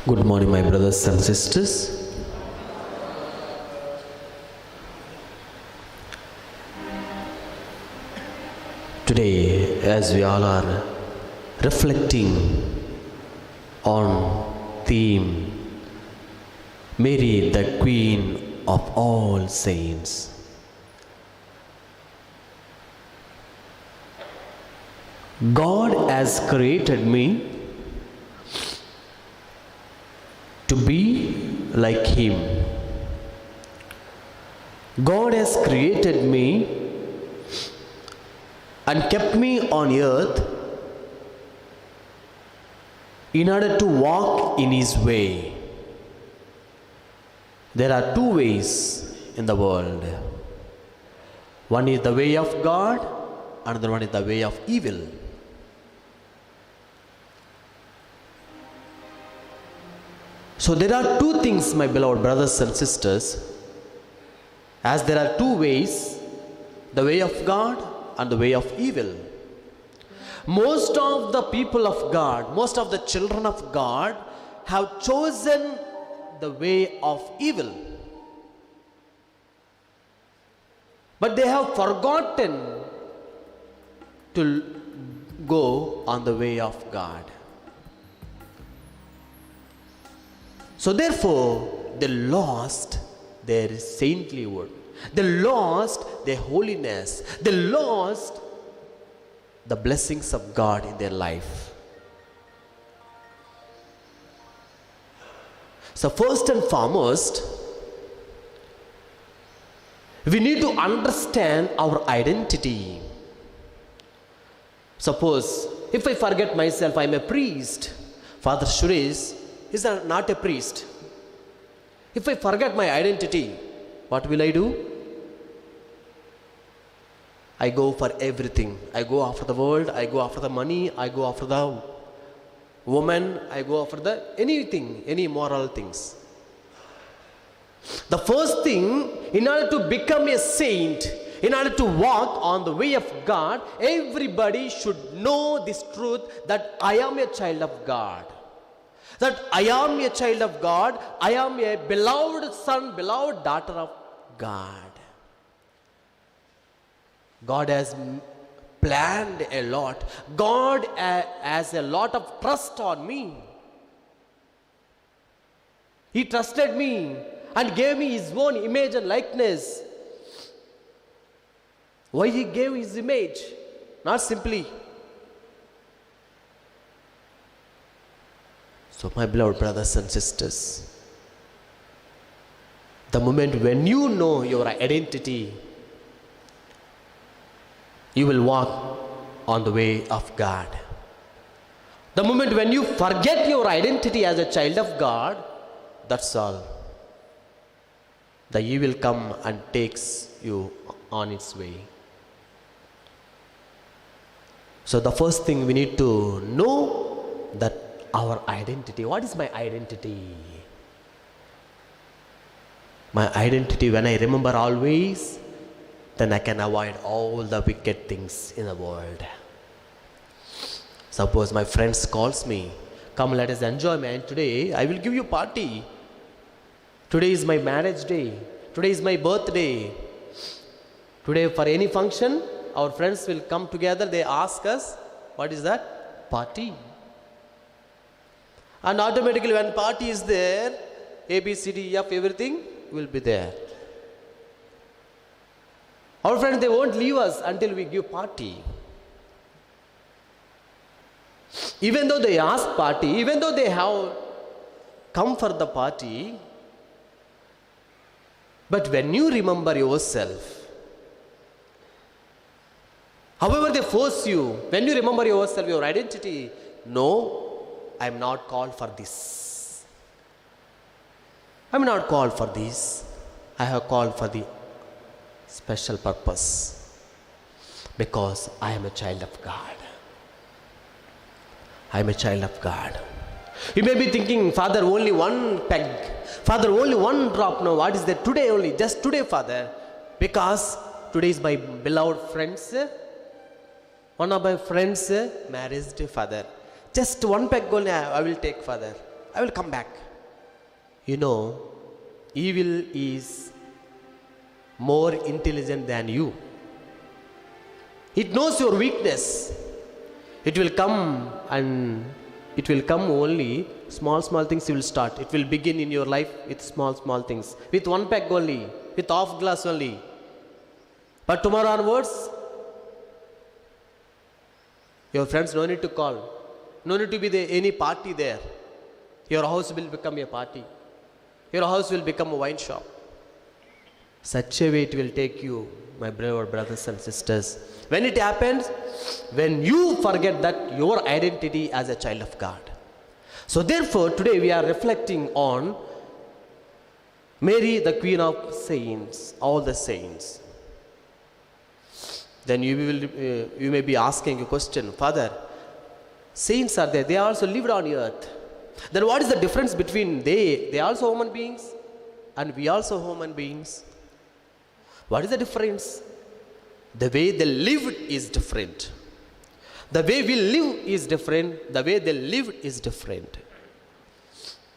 Good morning, my brothers and sisters. Today, as we all are reflecting on theme, Mary, the Queen of all saints. God has created me to be like Him. God has created me and kept me on earth in order to walk in His way. There are two ways in the world. One is the way of God, another one is the way of evil. So there are two things, my beloved brothers and sisters, as there are two ways, the way of God and the way of evil. Most of the people of God, most of the children of God have chosen the way of evil. But they have forgotten to go on the way of God. So therefore, they lost their saintlyhood. They lost their holiness. They lost the blessings of God in their life. So first and foremost, we need to understand our identity. Suppose, if I forget myself, I am a priest. Father Suresh is not a priest. If I forget my identity, what will I do? I go for everything. I go after the world, I go after the money, I go after the woman, I go after the anything, any immoral things. The first thing, in order to become a saint, in order to walk on the way of God, everybody should know this truth that I am a child of God. That I am a child of God, I am a beloved son, beloved daughter of God. God has planned a lot. God has a lot of trust on me. He trusted me and gave me His own image and likeness. Why He gave His image? Not simply. So my beloved brothers and sisters, the moment when you know your identity, you will walk on the way of God. The moment when you forget your identity as a child of God, that's all. The evil come and takes you on its way. So the first thing we need to know that our identity. What is my identity? My identity, when I remember always, then I can avoid all the wicked things in the world. Suppose my friends calls me, come let us enjoy, man, today I will give you party. Today is my marriage day. Today is my birthday. Today for any function, our friends will come together, they ask us, what is that? Party. And automatically when party is there, A, B, C, D, E, F, everything will be there. Our friends, they won't leave us until we give party. Even though they ask party, even though they have come for the party, but when you remember yourself, however they force you, when you remember yourself, your identity, no, I am not called for this. I am not called for this. I have called for the special purpose. Because I am a child of God. I am a child of God. You may be thinking, Father, only one peg. Father, only one drop. No, what is that? Today only, just today, Father. Because today is my beloved friends. One of my friends' marriage day, Father. Just one peg only I will take, Father. I will come back. You know, evil is more intelligent than you. It knows your weakness. It will come, and it will come only small things. You will start. It will begin in your life with small things, with one pack only, with half glass only. But tomorrow onwards, your friends no need to call, no need to be there, any party there. Your house will become a party. Your house will become a wine shop. Such a way it will take you, my brothers and sisters. When it happens, when you forget that your identity as a child of God. So therefore, today we are reflecting on Mary, the Queen of Saints, all the saints. Then you may be asking a question, Father, saints are there, they also lived on earth. Then what is the difference between they also human beings and we also human beings? What is the difference? The way they lived is different. The way we live is different. The way they lived is different.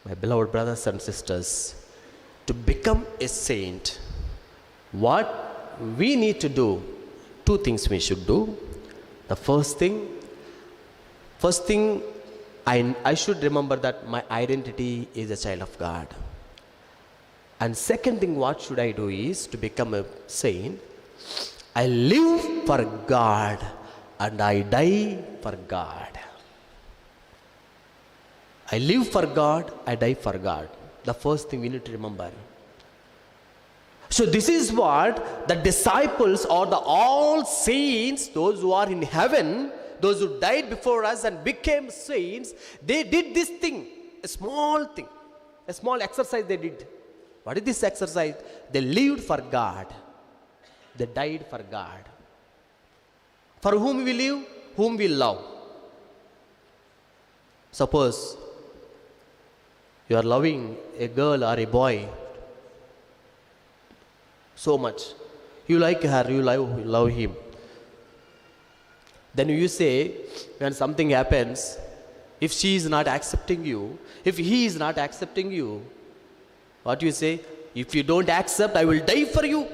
My beloved brothers and sisters, to become a saint, what we need to do, two things we should do. The first thing, I should remember that my identity is a child of God. And second thing, what should I do is, to become a saint, I live for God and I die for God. I live for God, I die for God. The first thing we need to remember. So this is what the disciples or the all saints, those who are in heaven, those who died before us and became saints, they did this thing, a small thing, a small exercise they did. What is this exercise? They lived for God. They died for God. For whom we live, whom we love. Suppose you are loving a girl or a boy so much. You like her, you love him. Then you say, when something happens, if she is not accepting you, if he is not accepting you, what you say? If you don't accept, I will die for you.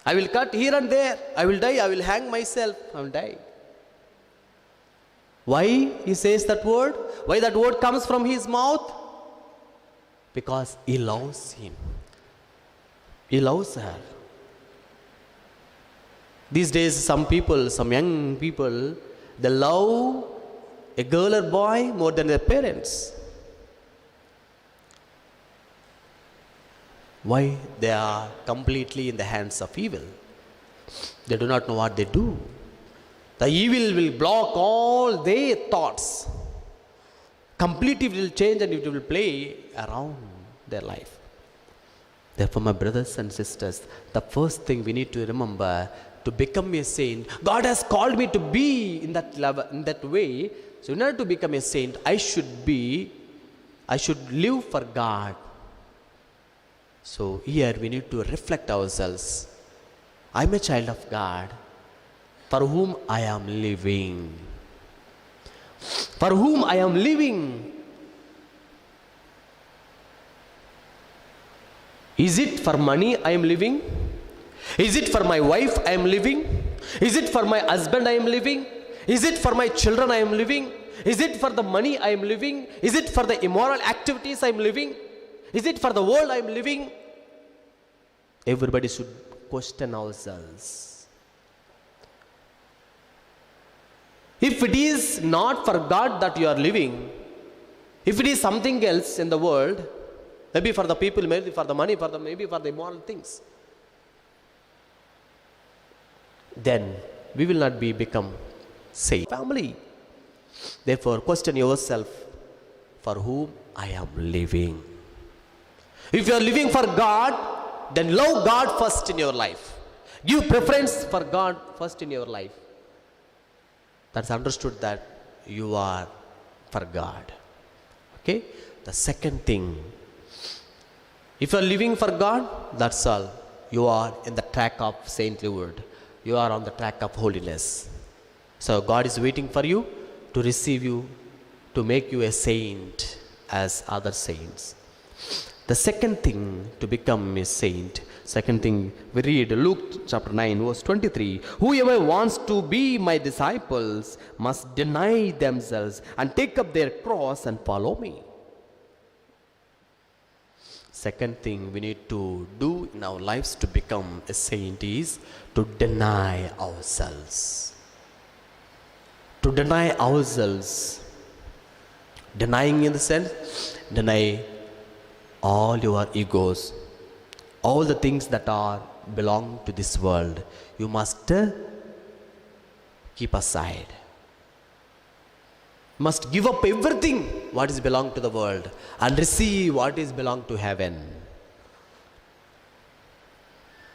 I will cut here and there. I will die. I will hang myself. I will die. Why he says that word? Why that word comes from his mouth? Because he loves him. He loves her. These days, some young people, they love a girl or boy more than their parents. Why? They are completely in the hands of evil. They do not know what they do. The evil will block all their thoughts. Completely will change and it will play around their life. Therefore, my brothers and sisters, the first thing we need to remember, to become a saint, God has called me to be in that level, in that way. So in order to become a saint, I should live for God. So here we need to reflect ourselves. I'm a child of God, for whom I am living. For whom I am living. Is it for money I am living? Is it for my wife I am living? Is it for my husband I am living? Is it for my children I am living? Is it for the money I am living? Is it for the immoral activities I am living? Is it for the world I am living? Everybody should question ourselves. If it is not for God that you are living, if it is something else in the world, maybe for the people, maybe for the money, maybe for the immoral things, then we will not become saved. Family. Therefore, question yourself, for whom I am living. If you are living for God, then love God first in your life. Give preference for God first in your life. That's understood that you are for God. Okay? The second thing, if you are living for God, that's all. You are in the track of saintlyhood. You are on the track of holiness. So God is waiting for you to receive you, to make you a saint as other saints. The second thing to become a saint, second thing we read Luke chapter 9 verse 23. Whoever wants to be my disciples must deny themselves and take up their cross and follow me. Second thing we need to do in our lives to become a saint is to deny ourselves. To deny ourselves. Denying in the sense, deny all your egos, all the things that are belong to this world. You must keep aside. You must give up everything what is belong to the world and receive what is belong to heaven.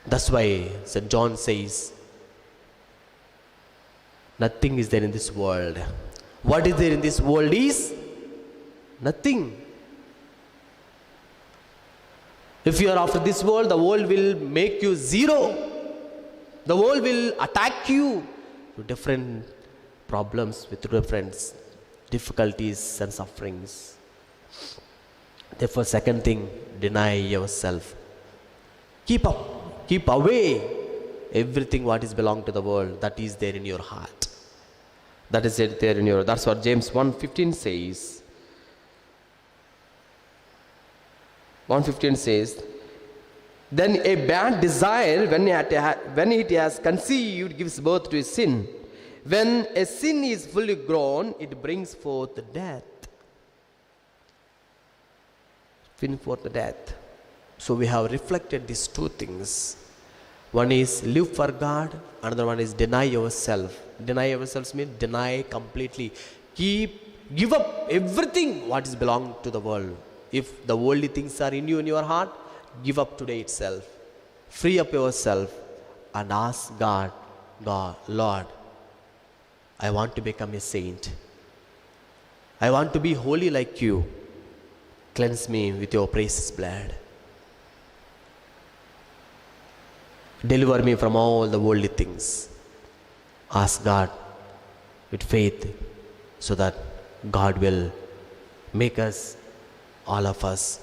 That's why St. John says, nothing is there in this world. What is there in this world is nothing. If you are after this world, the world will make you zero. The world will attack you with different problems, with different difficulties and sufferings. Therefore, second thing, deny yourself. Keep away everything what is belong to the world that is there in your heart. That is it there in your. That's what James 1:15 says. 1:15 says, then a bad desire, when it has conceived, gives birth to a sin. When a sin is fully grown, it brings forth death. Brings forth death. So we have reflected these two things. One is live for God, another one is deny yourself. Deny yourself means deny completely. Give up everything what is belong to the world. If the worldly things are in you, in your heart, give up today itself. Free up yourself and ask God, Lord, I want to become a saint. I want to be holy like you. Cleanse me with your precious blood. Deliver me from all the worldly things. Ask God with faith so that God will make us, all of us,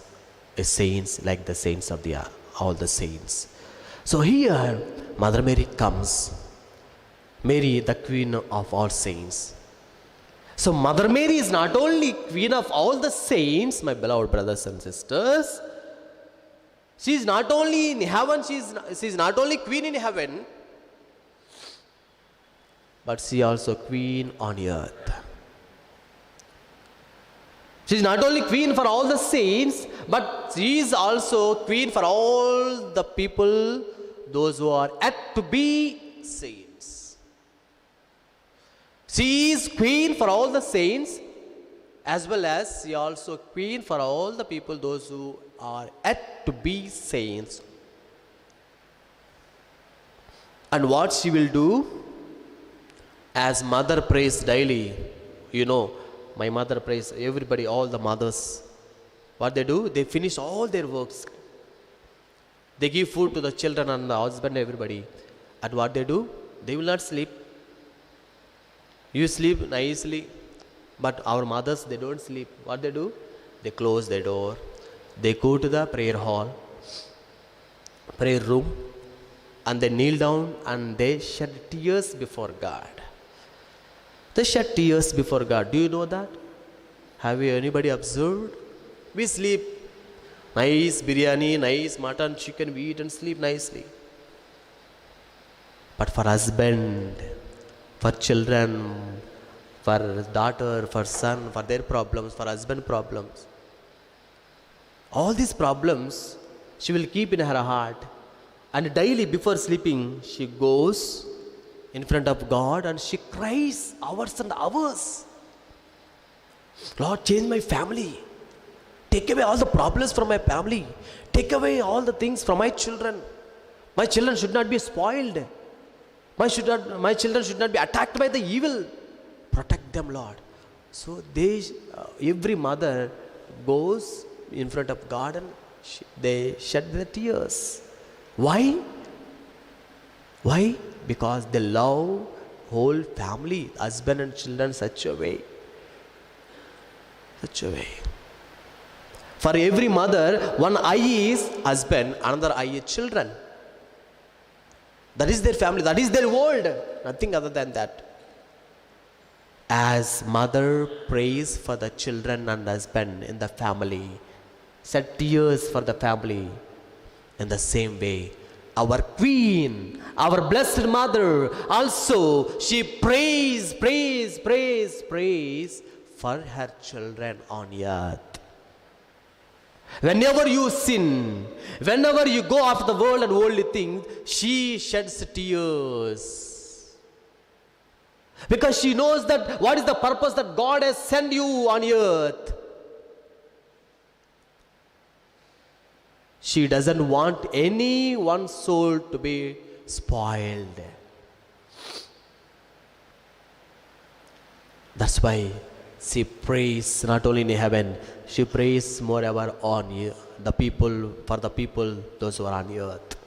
as saints like the saints of all the saints. So here Mother Mary comes. Mary, the Queen of all saints. So Mother Mary is not only Queen of all the saints, my beloved brothers and sisters. She is not only in heaven, she is not only Queen in heaven, but she also Queen on earth. She is not only Queen for all the saints, but she is also Queen for all the people, those who are yet to be saints. She is Queen for all the saints, as well as she also Queen for all the people, those who are yet to be saints. And what she will do, as mother prays daily, you know, my mother prays, everybody, all the mothers, what they do, they finish all their works. They give food to the children and the husband, everybody. And what they do, they will not sleep. You sleep nicely, but our mothers, they don't sleep. What they do, they close their door. They go to the prayer hall, prayer room, and they kneel down and they shed tears before God. They shed tears before God. Do you know that? Have you anybody observed? We sleep. Nice biryani, nice mutton, chicken, we eat and sleep nicely. But for husband, for children, for daughter, for son, for their problems, for husband problems, all these problems she will keep in her heart. And daily before sleeping, she goes in front of God and she cries hours and hours. Lord, change my family. Take away all the problems from my family. Take away all the things from my children. My children should not be spoiled. My children should not be attacked by the evil. Protect them, Lord. So every mother goes in front of God and they shed their tears. Why? Why? Because they love whole family, husband and children, such a way. Such a way. For every mother, one eye is husband, another eye is children. That is their family, that is their world. Nothing other than that. As mother prays for the children and husband in the family, shed tears for the family, in the same way, our queen, our blessed mother, also she prays for her children on earth. Whenever you sin, whenever you go after the world and worldly things, she sheds tears. Because she knows that what is the purpose that God has sent you on earth. She doesn't want any one soul to be spoiled. That's why she prays not only in heaven, she prays moreover on the people, for the people, those who are on earth.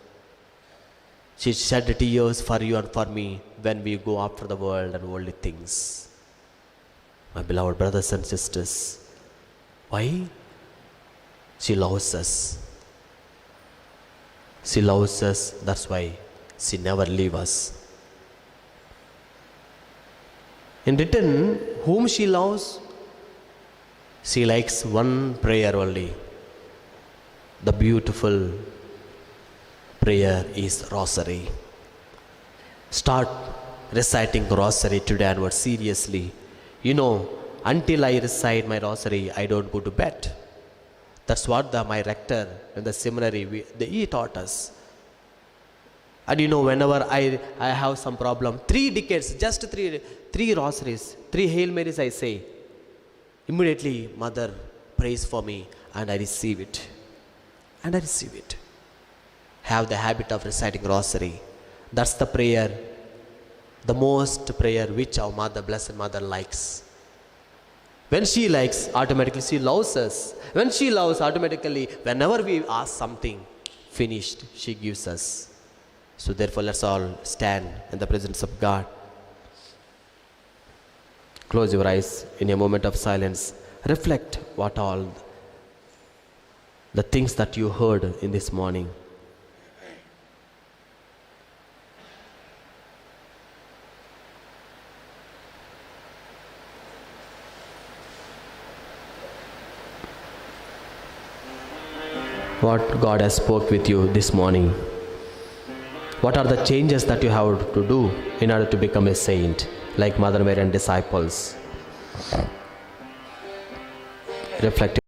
She shed tears for you and for me when we go after the world and worldly things. My beloved brothers and sisters, why? She loves us. She loves us, that's why she never leaves us. In return, whom she loves, she likes one prayer only. The beautiful prayer is rosary. Start reciting rosary today onwards seriously. You know, until I recite my rosary, I don't go to bed. That's what my rector in the seminary, he taught us. And you know, whenever I have some problem, 3 decades, just three rosaries, 3 Hail Marys I say. Immediately, mother prays for me and I receive it. And I receive it. Have the habit of reciting rosary. That's the prayer, the most prayer which our mother, blessed mother, likes. When she likes, automatically she loves us. When she loves, automatically, whenever we ask something finished, she gives us. So therefore, let's all stand in the presence of God. Close your eyes in a moment of silence. Reflect what all the things that you heard in this morning. What God has spoke with you this morning. What are the changes that you have to do in order to become a saint, like Mother Mary and disciples? Reflect.